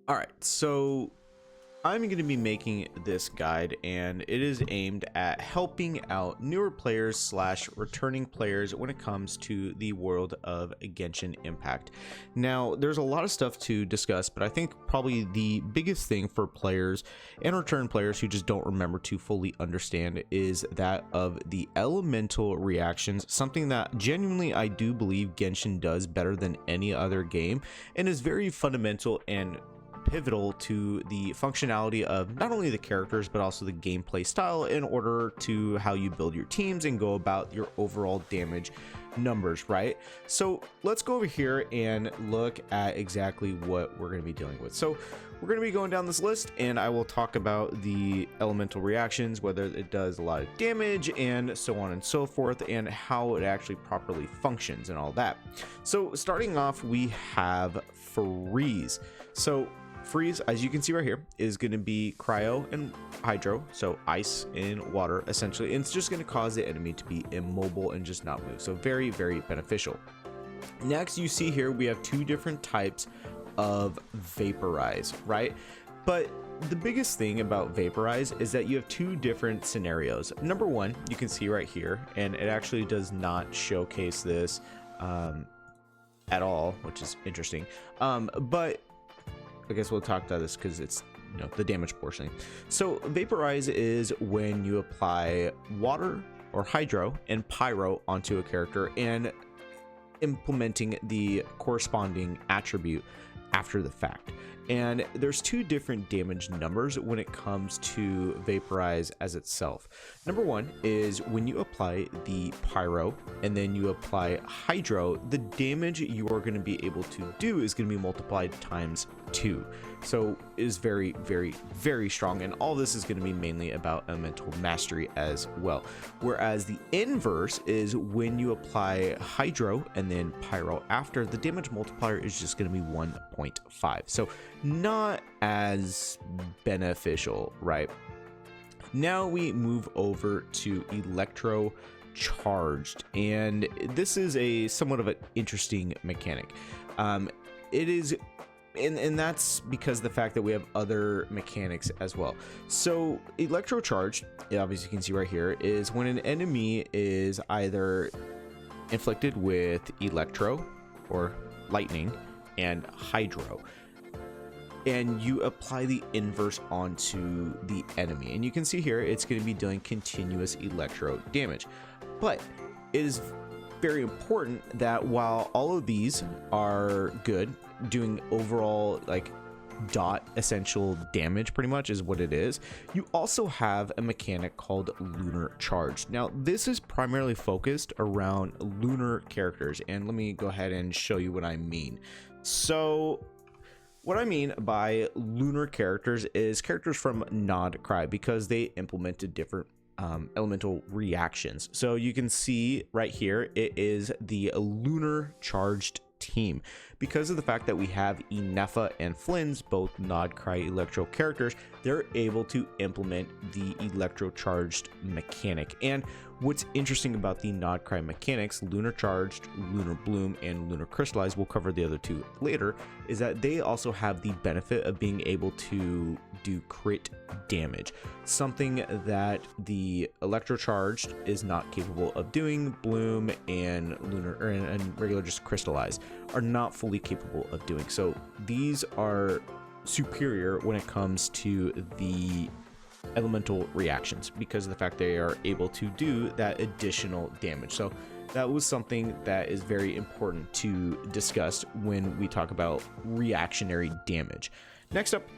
All right, so I'm going to be making this guide, and it is aimed at helping out newer players slash returning players when it comes to the world of Genshin Impact. Now, there's a lot of stuff to discuss, but I think probably the biggest thing for players and return players who just don't remember to fully understand is that of the elemental reactions, something that genuinely I do believe Genshin does better than any other game and is very fundamental and pivotal to the functionality of not only the characters but also the gameplay style in order to how you build your teams and go about your overall damage numbers, right? So let's go over here and look at exactly what we're going to be dealing with. So we're going to be going down this list, and I will talk about the elemental reactions, whether it does a lot of damage and so on and so forth, and how it actually properly functions and all that. So starting off, we have Freeze. So Freeze, as you can see right here, is going to be cryo and hydro, so ice and water essentially, and it's just going to cause the enemy to be immobile and just not move, so very, very beneficial. Next, you see here we have two different types of Vaporize, right? But the biggest thing about Vaporize is that you have two different scenarios. Number one, you can see right here, and it actually does not showcase this at all, which is interesting, but I guess we'll talk about this because it's, you know, the damage portion. So Vaporize is when you apply water or hydro and pyro onto a character and implementing the corresponding attribute after the fact. And there's two different damage numbers when it comes to Vaporize as itself. Number one is when you apply the pyro and then you apply hydro, the damage you are going to be able to do is going to be multiplied times 2. So it is very, very, very strong, and all this is going to be mainly about elemental mastery as well. Whereas the inverse is when you apply hydro and then pyro after, the damage multiplier is just going to be 1.5. So not as beneficial, right? Now we move over to Electro Charged, and this is a somewhat of an interesting mechanic. It is, and that's because of the fact that we have other mechanics as well. So Electro Charged, obviously you can see right here, is when an enemy is either inflicted with Electro or Lightning and Hydro, and you apply the inverse onto the enemy, and you can see here it's going to be doing continuous electro damage. But it is very important that while all of these are good, doing overall like dot essential damage pretty much is what it is, you also have a mechanic called Lunar Charge. Now this is primarily focused around lunar characters, and let me go ahead and show you what I mean. So what I mean by lunar characters is characters from Nod Cry, because they implemented different elemental reactions. So you can see right here, it is the lunar charged team. Because of the fact that we have Inefa and Flynn's, both Nod Cry Electro characters, they're able to implement the Electro Charged mechanic. And what's interesting about the Nod Cry mechanics, Lunar Charged, Lunar Bloom, and Lunar Crystallize, we'll cover the other two later, is that they also have the benefit of being able to do crit damage, something that the Electro Charged is not capable of doing. Bloom and Lunar and regular just Crystallize are not fully capable of doing. So these are superior when it comes to the elemental reactions because of the fact they are able to do that additional damage. So that was something that is very important to discuss when we talk about reactionary damage. Next up,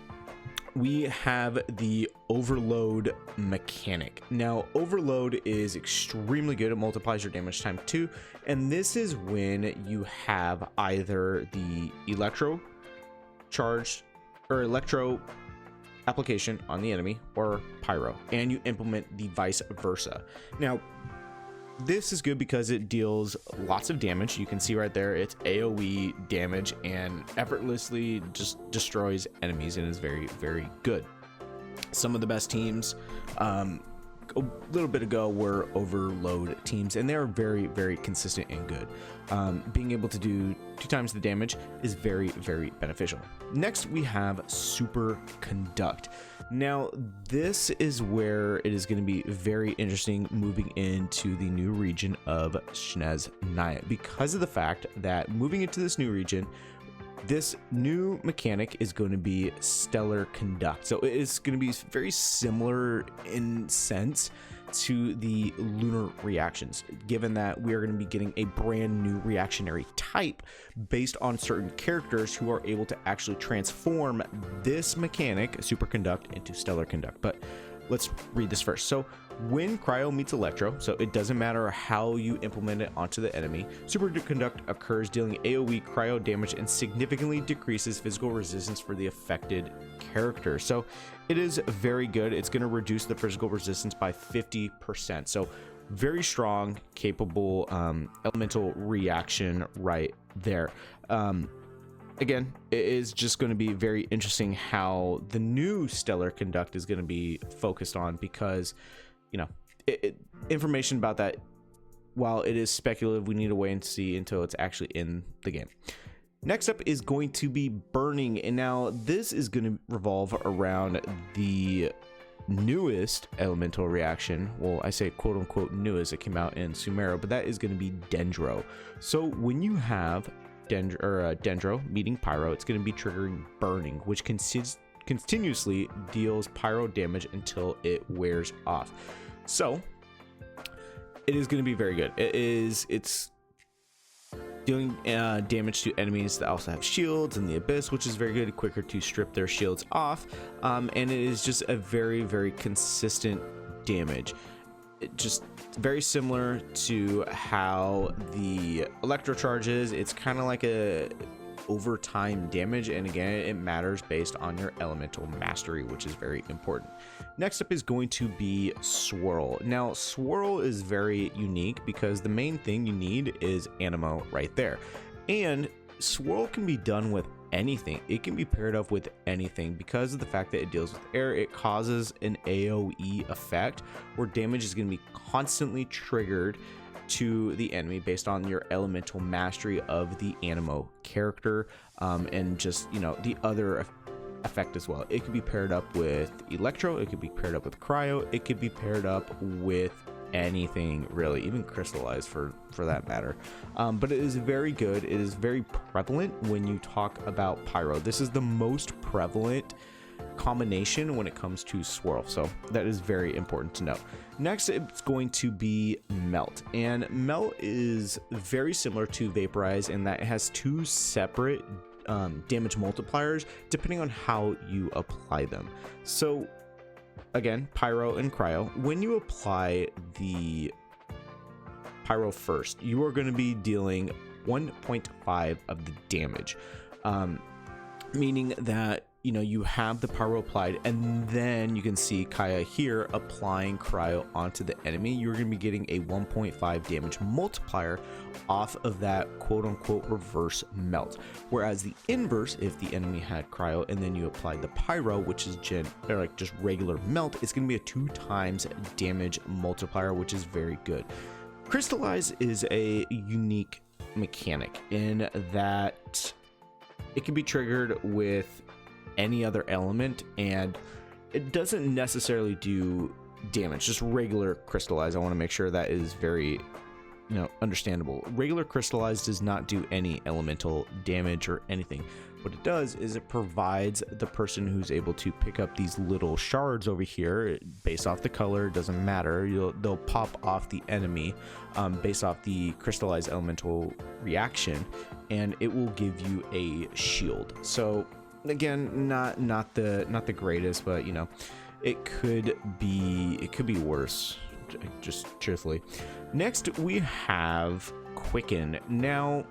we have the overload mechanic. Now overload is extremely good. It multiplies your damage time 2, and this is when you have either the electro charged or electro application on the enemy or pyro, and you implement the vice versa. Now this is good because it deals lots of damage. You can see right there, it's AoE damage and effortlessly just destroys enemies, and is very, very good. Some of the best teams a little bit ago were overload teams, and they're very, very consistent and good. Being able to do 2 times the damage is very, very beneficial. Next, we have Super Conduct. Now, this is where it is going to be very interesting moving into the new region of Snezhnaya, because of the fact that moving into this new region, this new mechanic is going to be Stellar Conduct. So it is going to be very similar in sense to the lunar reactions, given that we are going to be getting a brand new reactionary type based on certain characters who are able to actually transform this mechanic, Superconduct, into Stellar Conduct. But let's read this first. So when Cryo meets Electro, so it doesn't matter how you implement it onto the enemy, Superconduct occurs, dealing AoE cryo damage and significantly decreases physical resistance for the affected character. So it is very good. It's going to reduce the physical resistance by 50%. So very strong, capable elemental reaction right there. Again, it is just going to be very interesting how the new Stellar Conduct is going to be focused on, because, you know, information about that, while it is speculative, we need to wait and see until it's actually in the game. Next up is going to be Burning, and now this is going to revolve around the newest elemental reaction. Well, I say quote unquote newest, it came out in Sumeru, but that is going to be Dendro. So when you have Dendro meeting Pyro, it's going to be triggering Burning, which continuously deals pyro damage until it wears off. So it is going to be very good. It's dealing damage to enemies that also have shields in the Abyss, which is very good, quicker to strip their shields off, and it is just a very, very consistent damage. It just very similar to how the Electro Charge is. It's kind of like a overtime damage, and again, it matters based on your elemental mastery, which is very important. Next up is going to be Swirl. Now, Swirl is very unique because the main thing you need is Anemo right there, and Swirl can be done with anything. It can be paired up with anything because of the fact that it deals with air. It causes an AoE effect where damage is going to be constantly triggered to the enemy based on your elemental mastery of the Anemo character, and just, you know, the other effect as well. It could be paired up with Electro, it could be paired up with Cryo, it could be paired up with anything really, even Crystallize for that matter. But it is very good. It is very prevalent when you talk about Pyro. This is the most prevalent combination when it comes to Swirl, so that is very important to know. Next, it's going to be Melt, and Melt is very similar to Vaporize in that it has 2 separate damage multipliers depending on how you apply them. So again, Pyro and Cryo, when you apply the Pyro first, you are going to be dealing 1.5 of the damage, meaning that, you know, you have the Pyro applied, and then you can see Kaya here applying Cryo onto the enemy. You're going to be getting a 1.5 damage multiplier off of that quote unquote reverse melt. Whereas the inverse, if the enemy had Cryo and then you applied the Pyro, which is just regular melt, it's going to be a 2 times damage multiplier, which is very good. Crystallize is a unique mechanic in that it can be triggered with any other element, and it doesn't necessarily do damage, just regular Crystallize. I want to make sure that is very, you know, understandable. Regular Crystallize does not do any elemental damage or anything. What it does is it provides the person who's able to pick up these little shards over here based off the color, doesn't matter, they'll pop off the enemy based off the Crystallize elemental reaction, and it will give you a shield. So again, not the greatest, but, you know, it could be worse, just truthfully. Next, we have Quicken. Now,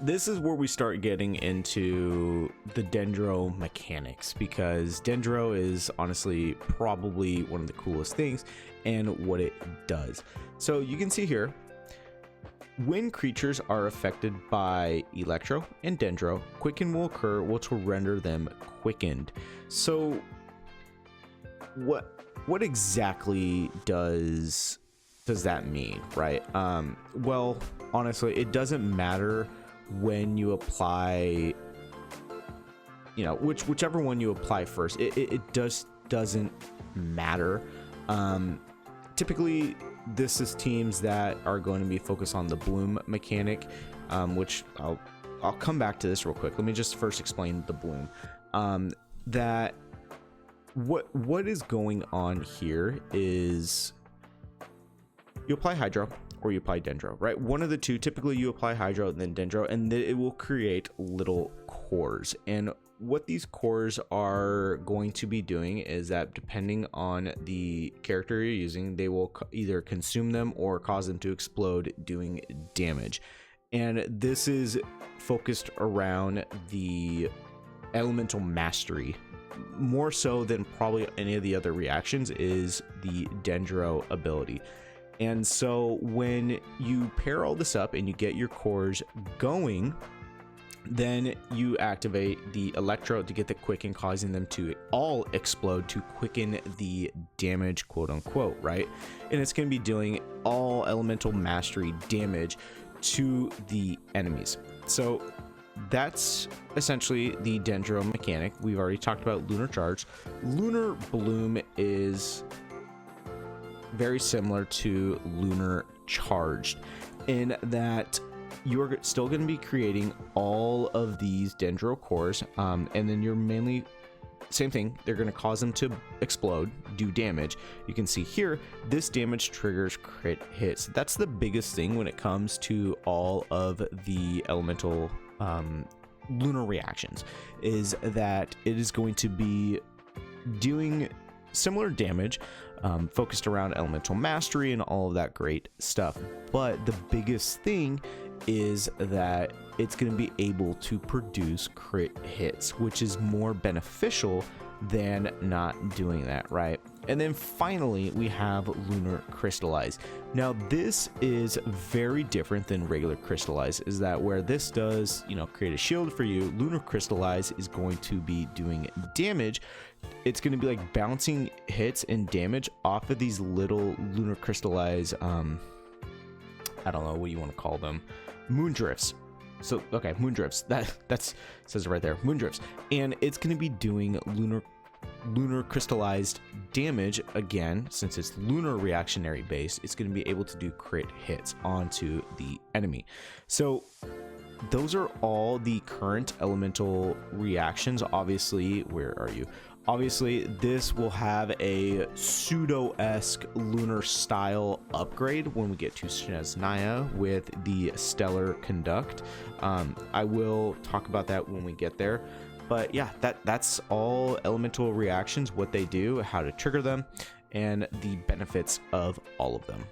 this is where we start getting into the Dendro mechanics, because Dendro is honestly probably one of the coolest things and what it does. So you can see here, when creatures are affected by Electro and Dendro, Quicken will occur, which will render them quickened. So what exactly does that mean, right? Well, honestly, it doesn't matter when you apply, you know, whichever one you apply first. It just doesn't matter. Typically, this is teams that are going to be focused on the bloom mechanic, which I'll come back to this real quick. Let me just first explain the bloom. That what is going on here is you apply hydro or you apply dendro, right? One of the two. Typically you apply hydro and then dendro, and then it will create little cores. And what these cores are going to be doing is that depending on the character you're using, they will either consume them or cause them to explode, doing damage. And this is focused around the elemental mastery, more so than probably any of the other reactions, is the dendro ability. And so when you pair all this up and you get your cores going, then you activate the electro to get the quicken, causing them to all explode to quicken the damage, quote unquote, right? And it's going to be doing all elemental mastery damage to the enemies. So that's essentially the dendro mechanic. We've already talked about lunar charge. Lunar bloom is very similar to lunar charged in that you're still going to be creating all of these dendro cores, and then you're mainly same thing. They're going to cause them to explode, do damage. You can see here, this damage triggers crit hits. That's the biggest thing when it comes to all of the elemental lunar reactions, is that it is going to be doing similar damage, focused around elemental mastery and all of that great stuff. But the biggest thing is that it's going to be able to produce crit hits, which is more beneficial than not doing that, right? And then finally we have lunar crystallize. Now this is very different than regular crystallize, is that where this does, you know, create a shield for you, lunar crystallize is going to be doing damage. It's going to be like bouncing hits and damage off of these little lunar crystallize, I don't know what you want to call them, moon drifts. So okay, moon drifts, that's says it right there, moon drifts. And it's going to be doing lunar crystallized damage again. Since it's lunar reactionary based, it's going to be able to do crit hits onto the enemy. So those are all the current elemental reactions. Obviously, where are you? Obviously, this will have a pseudo-esque lunar style upgrade when we get to Snezhnaya with the Stellar Conduct. I will talk about that when we get there. But yeah, that's all elemental reactions, what they do, how to trigger them, and the benefits of all of them.